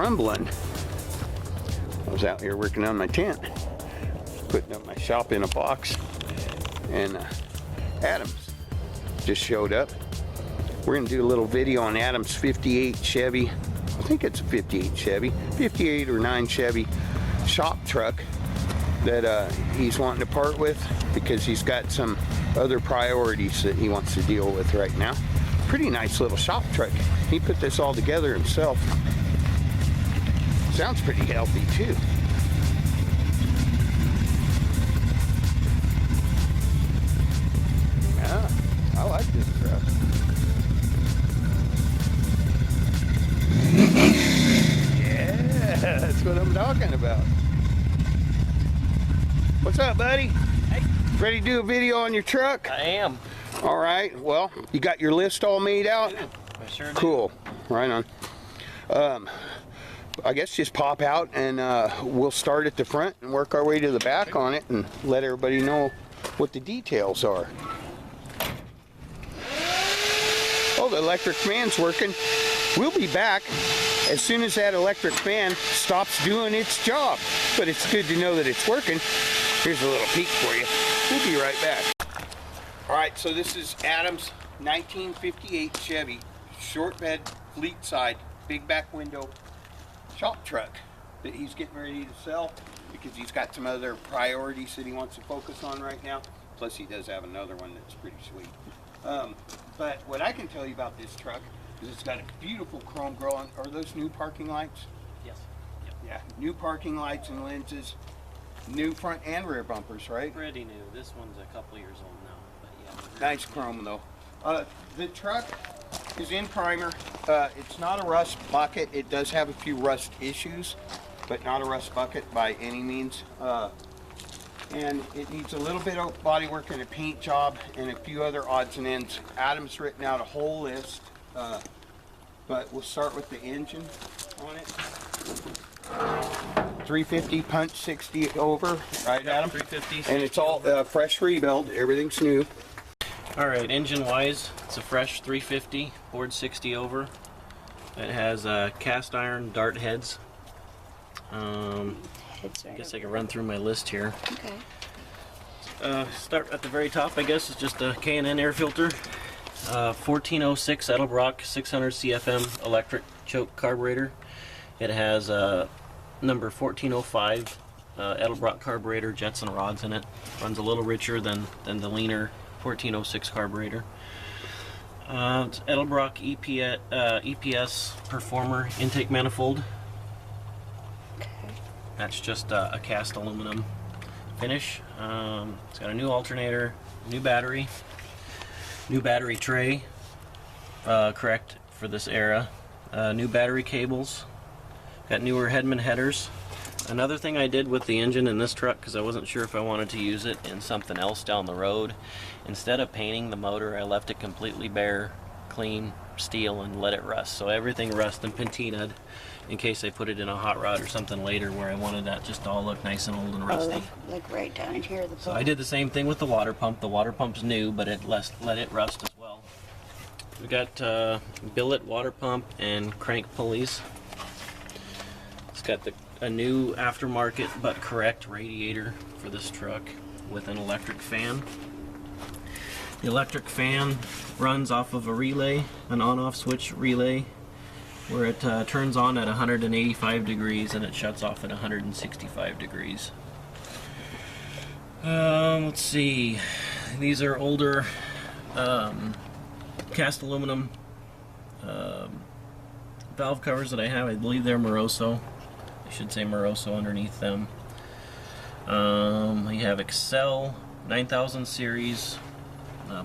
rumbling. I was out here working on my tent, putting up my shop in a box, and Adams just showed up. We're gonna do a little video on Adams' 58 Chevy, I think it's a 58 Chevy, 58 or 9 Chevy shop truck that he's wanting to part with because he's got some other priorities that he wants to deal with right now. Pretty nice little shop truck. He put this all together himself. Sounds pretty healthy too. Yeah, I like this truck. Yeah, that's what I'm talking about. What's up, buddy? Hey. Ready to do a video on your truck? I am. All right, well, you got your list all made out? I sure do. Cool, right on. I guess just pop out and we'll start at the front and work our way to the back on it and let everybody know what the details are. Oh, the electric fan's working. We'll be back as soon as that electric fan stops doing its job. But it's good to know that it's working. Here's a little peek for you. We'll be right back. All right, so this is Adam's 1958 Chevy short bed Fleetside big back window shop truck that he's getting ready to sell because he's got some other priorities that he wants to focus on right now. Plus he does have another one that's pretty sweet. But what I can tell you about this truck is it's got a beautiful chrome grill. Are those new parking lights? Yes. Yep. Yeah, new parking lights and lenses, new front and rear bumpers, right? Pretty new. This one's a couple years old now, but yeah. Nice chrome though. The truck is in primer. It's not a rust bucket. It does have a few rust issues, but not a rust bucket by any means. And it needs a little bit of body work and a paint job and a few other odds and ends. Adam's written out a whole list, but we'll start with the engine on it. 350 punch 60 over, right, Adam? 350. And it's all fresh rebuild. Everything's new. All right, engine wise, it's a fresh 350 board 60 over. It has cast iron dart heads. I guess I can run through my list here. Okay. Start at the very top, I guess, is just a K&N air filter. 1406 Edelbrock 600 CFM electric choke carburetor. It has number 1405 Edelbrock carburetor, jets and rods in it. Runs a little richer than the leaner 1406 carburetor. It's Edelbrock EPS Performer intake manifold. That's just a cast aluminum finish. It's got a new alternator, new battery tray, correct for this era. New battery cables. Got newer Hedman headers. Another thing I did with the engine in this truck, because I wasn't sure if I wanted to use it in something else down the road, instead of painting the motor, I left it completely bare, clean steel, and let it rust. So everything rust and patinaed in case I put it in a hot rod or something later where I wanted that just to all look nice and old and rusty. Oh, like right down in here. So I did the same thing with the water pump. The water pump's new, but it let it rust as well. We got billet water pump and crank pulleys. It's got a new aftermarket but correct radiator for this truck with an electric fan. The electric fan runs off of a relay, an on-off switch relay, where it turns on at 185 degrees and it shuts off at 165 degrees. Let's see, these are older cast aluminum valve covers that I have. I believe they're Moroso. I should say Moroso underneath them. We have Excel 9000 series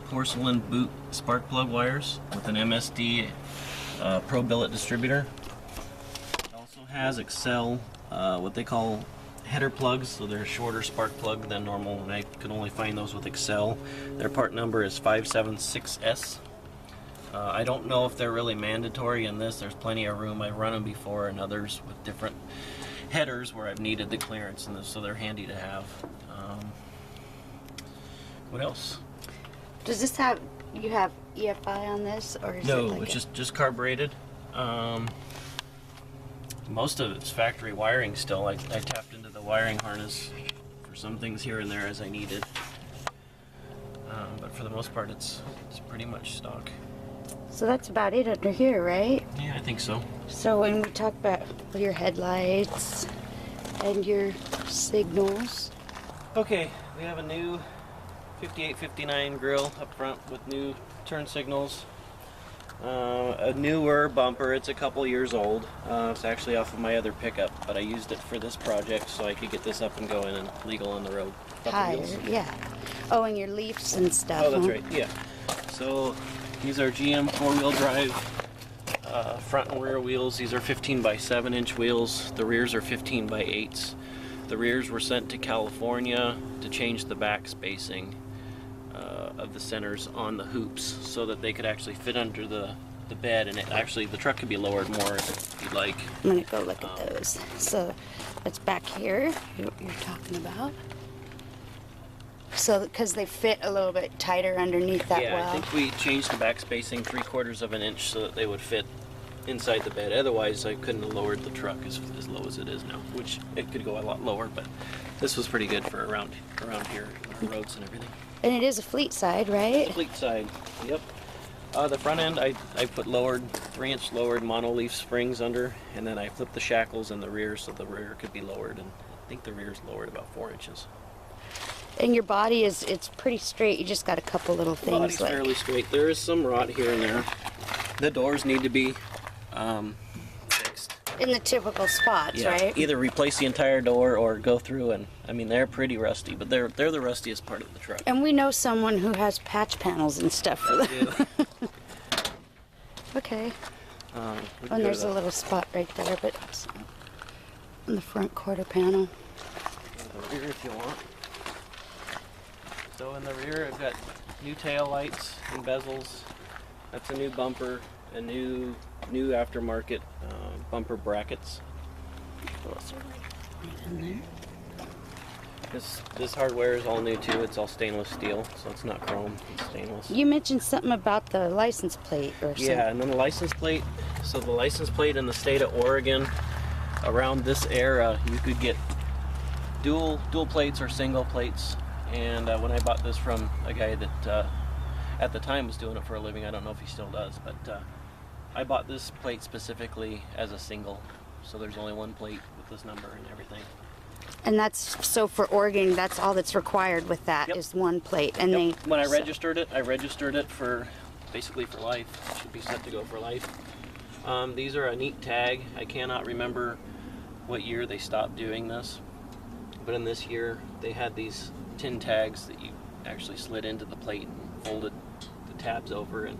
porcelain boot spark plug wires with an MSD Pro Billet distributor. It also has Excel, what they call header plugs, so they're a shorter spark plug than normal, and I can only find those with Excel. Their part number is 576S. I don't know if they're really mandatory in this. There's plenty of room. I've run them before in others with different headers where I've needed the clearance in this, so they're handy to have. What else? Does this have, you have EFI on this, or is No, it like it's just carbureted. Most of it's factory wiring still. I tapped into the wiring harness for some things here and there as I needed. But for the most part, it's pretty much stock. So that's about it under here, right? Yeah, I think so. So when we talk about your headlights and your signals. Okay, we have a new 5859 grill up front with new turn signals. A newer bumper. It's a couple years old. It's actually off of my other pickup, but I used it for this project so I could get this up and going and legal on the road. Higher, yeah. Oh, and your leafs and stuff. Oh, that's huh? right, yeah. So these are GM 4-wheel drive front and rear wheels. These are 15 by 7-inch wheels. The rears are 15 by 8s. The rears were sent to California to change the back spacing of the centers on the hoops so that they could actually fit under the bed, and the truck could be lowered more if you'd like. I'm gonna go look at those. So that's back here, what you're talking about. So, because they fit a little bit tighter underneath that Yeah, well. I think we changed the back spacing 3/4 of an inch so that they would fit inside the bed. Otherwise, I couldn't have lowered the truck as low as it is now, which it could go a lot lower, but this was pretty good for around here, on the roads and everything. And it is a Fleetside, right? Fleetside, yep. The front end, I put 3-inch lowered monoleaf springs under, and then I flipped the shackles in the rear so the rear could be lowered, and I think the rear's lowered about 4 inches. And your body it's pretty straight. You just got a couple little things. Body's fairly straight. There is some rot here and there. The doors need to be fixed. in the typical spots, Yeah, right? either replace the entire door or go through, and I mean they're pretty rusty, but they're the rustiest part of the truck. And we know someone who has patch panels and stuff for them. Okay. And there's a little spot right there, but it's on the front quarter panel. The rear if you want. So in the rear I've got new tail lights and bezels. That's a new bumper, a new aftermarket bumper brackets. This hardware is all new too. It's all stainless steel, so it's not chrome, it's stainless. You mentioned something about the license plate or something. Yeah, and then the license plate. So the license plate in the state of Oregon, around this era, you could get dual plates or single plates. And when I bought this from a guy that at the time was doing it for a living, I don't know if he still does, but I bought this plate specifically as a single. So there's only one plate with this number and everything. And that's, so for Oregon, that's all that's required with that is one plate. And When I registered it for basically for life. It should be set to go for life. These are a neat tag. I cannot remember what year they stopped doing this, but in this year they had these tin tags that you actually slid into the plate and folded the tabs over, and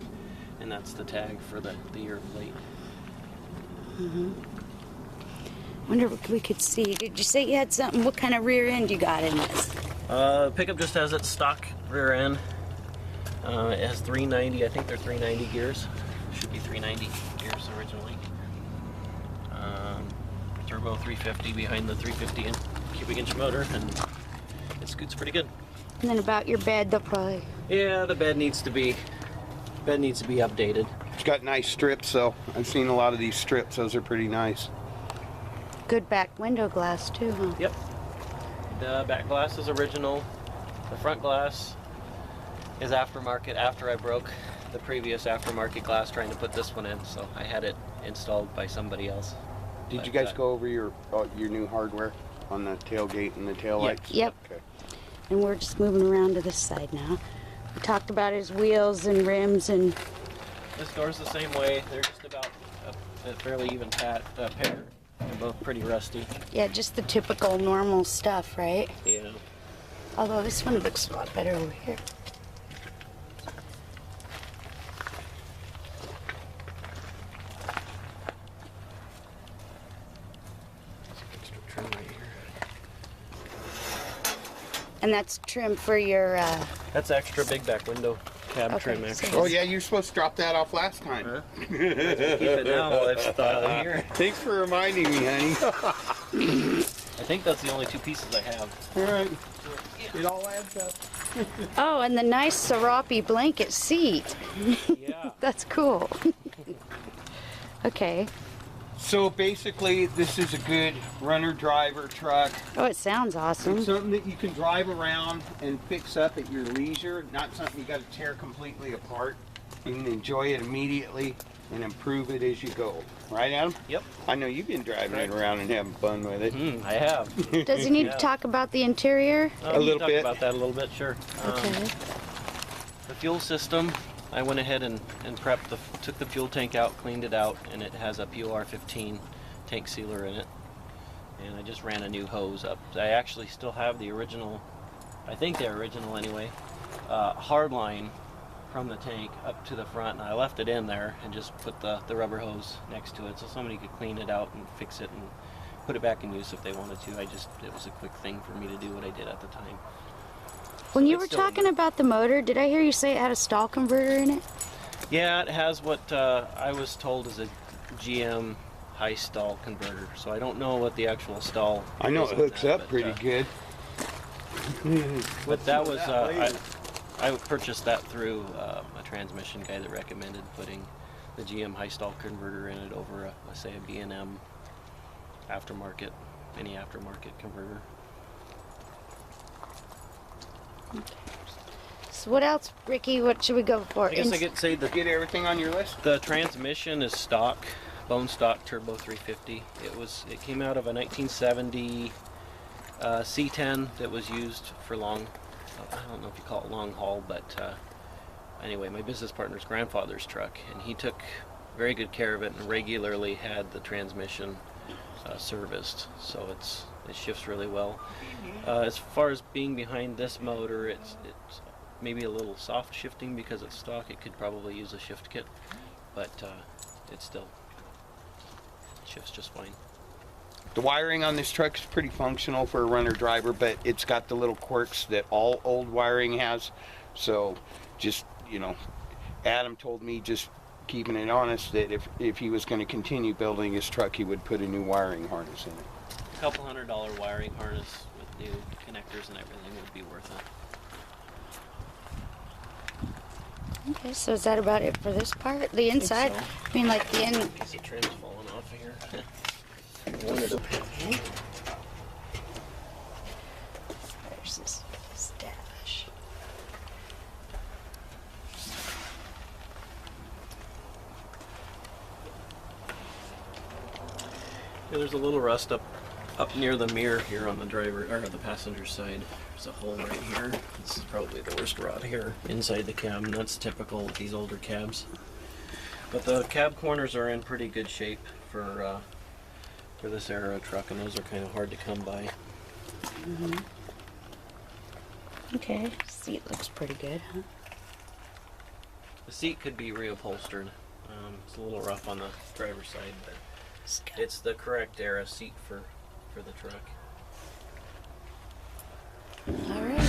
that's the tag for the year plate. wonder what we could see. Did you say you had something? What kind of rear end you got in this? Pickup just has its stock rear end. It has 390, I think they're 390 gears. Should be 390 gears originally. Turbo 350 behind the 350 cubic inch motor, and it scoots pretty good. And then about your bed, they'll probably... Yeah, the bed needs to be updated. It's got nice strips, though. I've seen a lot of these strips. Those are pretty nice. Good back window glass too, huh? Yep. The back glass is original. The front glass is aftermarket after I broke the previous aftermarket glass trying to put this one in, so I had it installed by somebody else. Did you guys go over your new hardware on the tailgate and the taillights? Yep. Okay. And we're just moving around to this side now. We talked about his wheels and rims and... This door's the same way. They're just about a fairly even pair. They're both pretty rusty. Yeah, just the typical normal stuff, right? Yeah. Although this one looks a lot better over here. Extra trim right here. And that's trim for your... That's extra big back window cab Okay, trim, so- actually. Oh yeah, you were supposed to drop that off last time. Huh? Keep it now while I've thought of here. Thanks for reminding me, honey. I think that's the only two pieces I have. All right. It all adds up. Oh, and the nice Serape blanket seat. Yeah. That's cool. Okay. So basically, this is a good runner-driver truck. Oh, it sounds awesome. It's something that you can drive around and fix up at your leisure, not something you got to tear completely apart. You can enjoy it immediately and improve it as you go. Right, Adam? Yep. I know you've been driving it around and having fun with it. I have. Does he need Yeah. to talk about the interior? A little talk bit. about that a little bit, sure. Okay. The fuel system, I went ahead and prepped took the fuel tank out, cleaned it out, and it has a POR-15 tank sealer in it. And I just ran a new hose up. I actually still have the original, I think they're original anyway, hard line from the tank up to the front, and I left it in there and just put the rubber hose next to it so somebody could clean it out and fix it and put it back in use if they wanted to. It was a quick thing for me to do what I did at the time. When you it's were still talking about the motor, did I hear you say it had a stall converter in it? Yeah, it has what I was told is a GM high stall converter. So I don't know what the actual stall. I know is it on hooks that, up pretty good. But that was I purchased that through a transmission guy that recommended putting the GM high stall converter in it over say a B&M aftermarket, any aftermarket converter. So what else, Ricky? What should we go for? I guess I could say Get everything on your list? the transmission is stock, bone stock turbo 350. It came out of a 1970 C10 that was used for long. I don't know if you call it long haul, but anyway, my business partner's grandfather's truck, and he took very good care of it and regularly had the transmission serviced, so it shifts really well. As far as being behind this motor, it's maybe a little soft shifting because it's stock. It could probably use a shift kit, but it still shifts just fine. The wiring on this truck is pretty functional for a runner driver, but it's got the little quirks that all old wiring has. So just, Adam told me, just keeping it honest, that if he was going to continue building his truck, he would put a new wiring harness in it. A couple $100 wiring harness with new connectors and everything would be worth it. Okay, so is that about it for this part? The inside? so. I mean, like the end. Piece of trim's falling off of here. There's this stash. Yeah, there's a little rust up near the mirror here on the driver or the passenger side. There's a hole right here. This is probably the worst rot here inside the cab, and that's typical with these older cabs. But the cab corners are in pretty good shape for this era of truck, and those are kind of hard to come by. Mm-hmm. Okay, seat looks pretty good, huh? The seat could be reupholstered. It's a little rough on the driver's side, but it's the correct era seat for the truck. All right.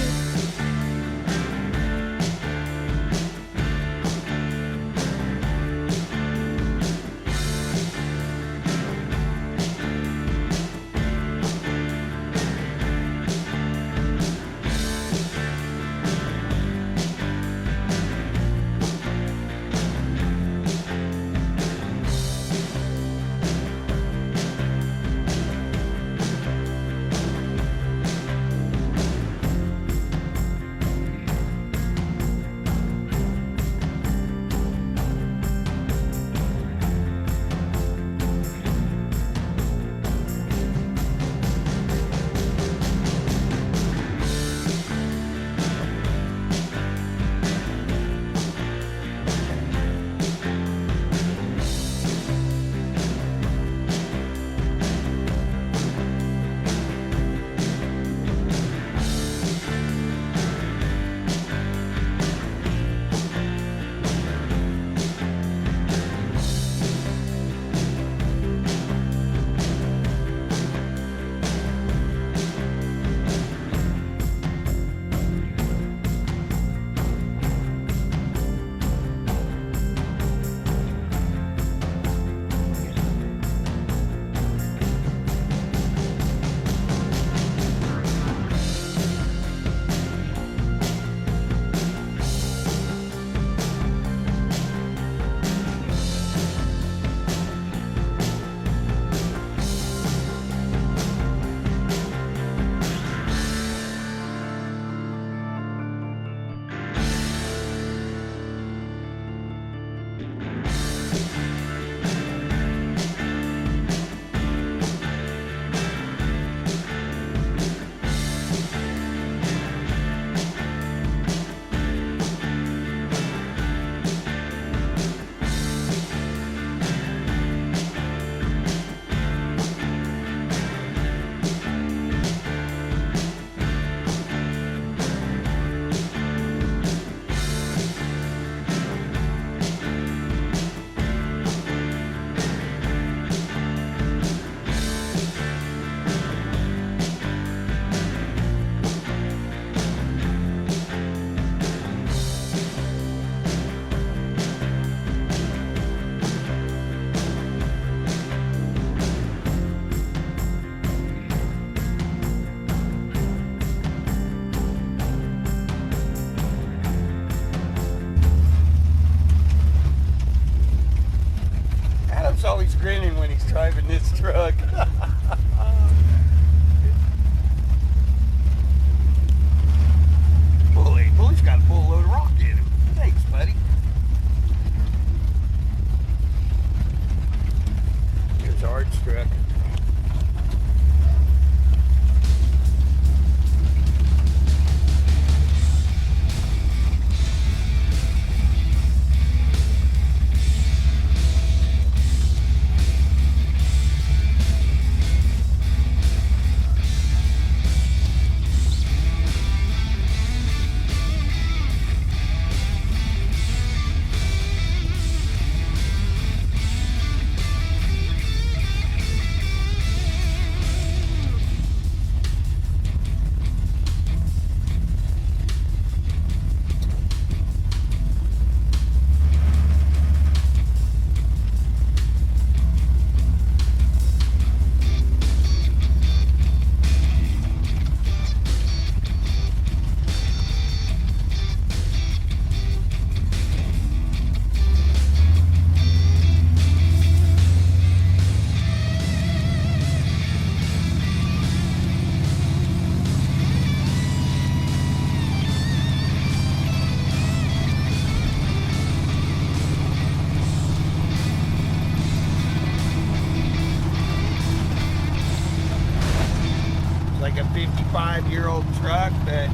like a 55-year-old truck, but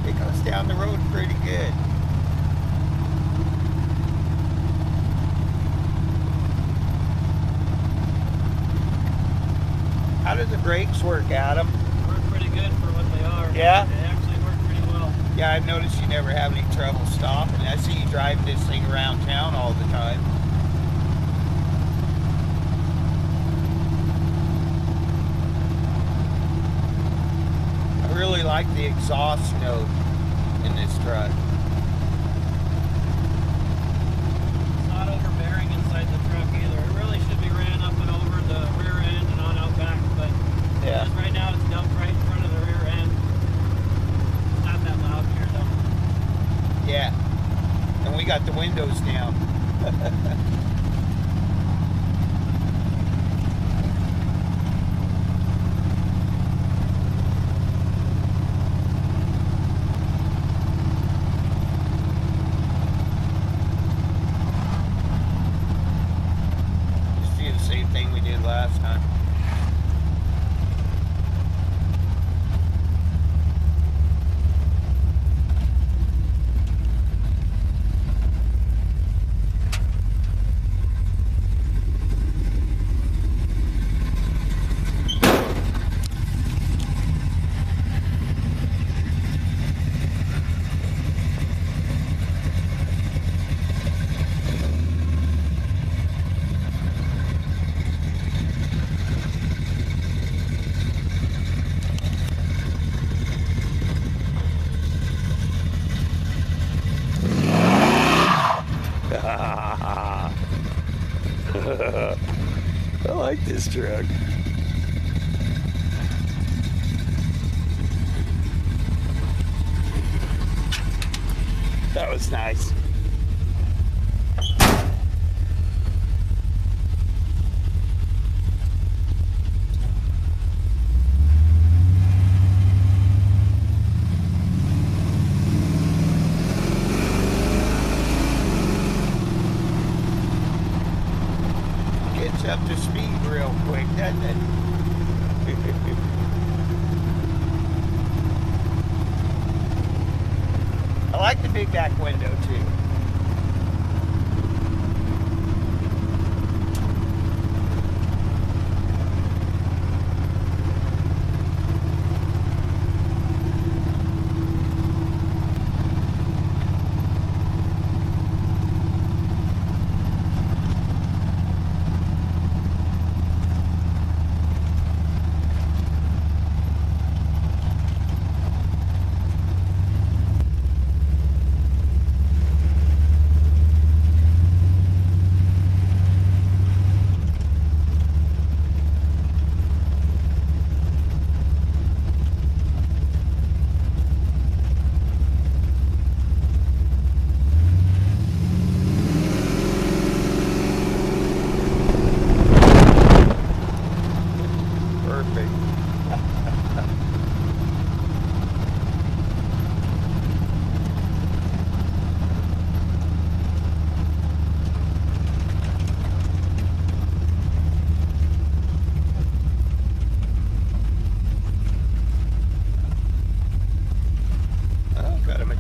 it goes down the road pretty good. How do the brakes work, Adam? Work pretty good for what they are. Yeah? They actually work pretty well. Yeah, I've noticed you never have any trouble stopping. I see you driving this thing around town all the time. I really like the exhaust note in this truck. It's not overbearing inside the truck either. It really should be ran up and over the rear end and on out back, but Yeah. just right now it's dumped right in front of the rear end. It's not that loud here though. Yeah. And we got the windows down. Just do the same thing we did last time. I like this truck. That was nice. Gets up to speed real quick, doesn't it? I like the big back window too.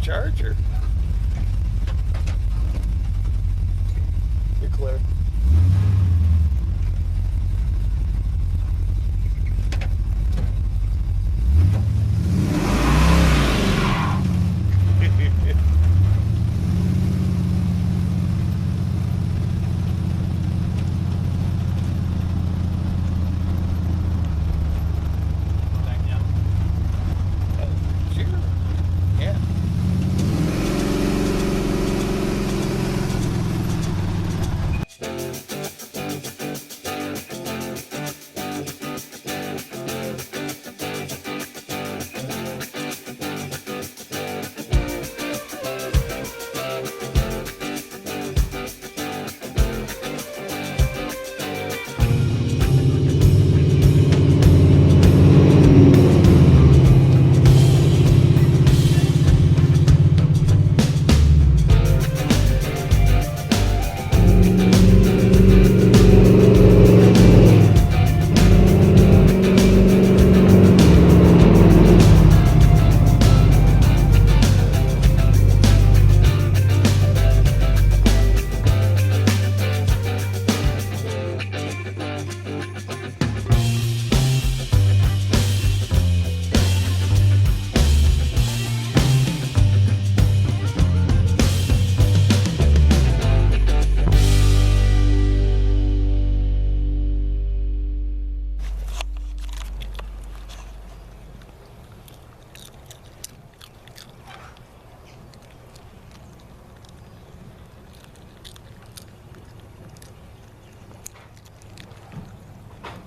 Charger. You're clear. Back down. Sure. Yeah.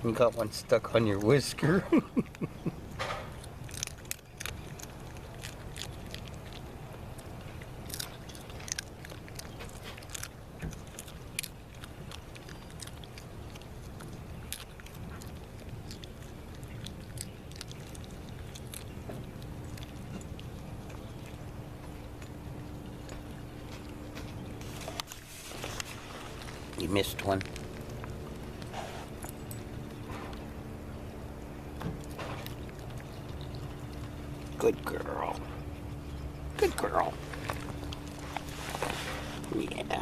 You got one stuck on your whisker. You missed one. Good girl. Good girl. Yeah.